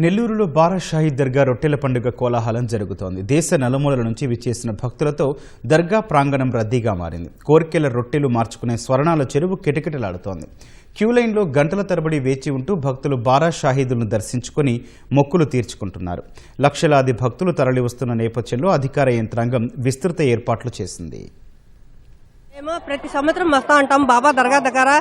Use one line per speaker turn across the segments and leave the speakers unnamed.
నెల్లూరులో బారాషాహి దర్గా రొట్టెల పండుగ కోలాహలం జరుగుతోంది. దేశ నలుమూలల నుంచి విచ్చేసిన భక్తులతో దర్గా ప్రాంగణం రద్దీగా మారింది. కోర్కెల రొట్టెలు మార్చుకునే స్వర్ణాల చెరువు కిటకిటలాడుతోంది. క్యూలైన్లో గంటల తరబడి వేచి ఉంటూ భక్తులు బారాషాహీదులను దర్శించుకుని మొక్కులు తీర్చుకుంటున్నారు. లక్షలాది భక్తులు తరలివస్తున్న నేపథ్యంలో అధికార యంత్రాంగం విస్తృత ఏర్పాట్లు చేసింది.
మేము ప్రతి సంవత్సరం వస్తూ ఉంటాం. బాబా దర్గా దగ్గర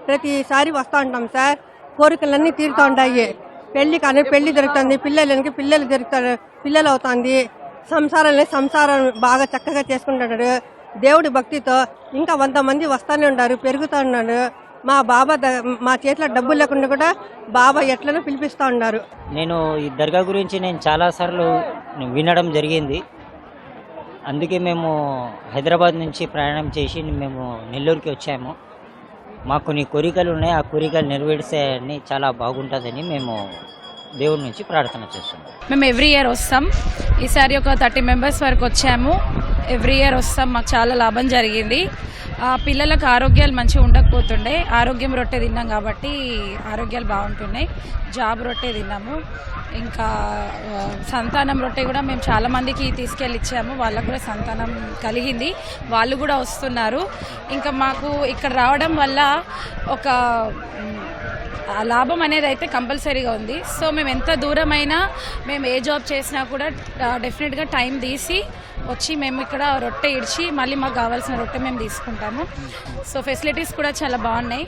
ప్రతిసారి వస్తూ ఉంటాం సార్. కోరికలన్నీ తీరుతూ ఉంటాయి. పెళ్లి కానీ పెళ్లి జరుగుతుంది, పిల్లలకి పిల్లలు జరుగుతారు, పిల్లలు అవుతుంది. సంసారం బాగా చక్కగా చేసుకుంటున్నాడు. దేవుడి భక్తితో ఇంకా 100 మంది వస్తూనే ఉన్నారు, పెరుగుతూ ఉన్నారు. మా బాబా మా చేతిలో డబ్బులు లేకుండా కూడా బాబా ఎట్లనో పిలిపిస్తూ ఉన్నారు.
నేను ఈ దర్గా గురించి చాలా సార్లు వినడం జరిగింది. అందుకే మేము హైదరాబాద్ నుంచి ప్రయాణం చేసి మేము నెల్లూరుకి వచ్చాము. మాకు కొన్ని కోరికలు ఉన్నాయి, ఆ కోరికలు నెరవేర్చేయని చాలా బాగుంటుందని మేము దేవుడి నుంచి ప్రార్థన చేస్తున్నాం.
మేము ఎవ్రీ ఇయర్ వస్తాం. ఈసారి ఒక 30 మెంబర్స్ వరకు వచ్చాము. ఎవ్రీ ఇయర్ వస్తాం. మాకు చాలా లాభం జరిగింది. పిల్లలకు ఆరోగ్యాలు మంచిగా ఉండకపోతుండే, ఆరోగ్యం రొట్టె తిన్నాం కాబట్టి ఆరోగ్యాలు బాగుంటున్నాయి. జాబ్ రొట్టె తిన్నాము. ఇంకా సంతానం రొట్టె కూడా మేము చాలా మందికి తీసుకెళ్ళి ఇచ్చాము. వాళ్ళకు కూడా సంతానం కలిగింది, వాళ్ళు కూడా వస్తున్నారు. ఇంకా మాకు ఇక్కడ రావడం వల్ల ఒక లాభం అనేది అయితే కంపల్సరీగా ఉంది. సో మేము ఎంత దూరమైనా, మేము ఏ జాబ్ చేసినా కూడా డెఫినెట్గా టైం తీసి వచ్చి మేము ఇక్కడ రొట్టె ఇడిచి మళ్ళీ మాకు కావాల్సిన రొట్టె మేము తీసుకుంటాము. సో ఫెసిలిటీస్ కూడా చాలా బాగున్నాయి.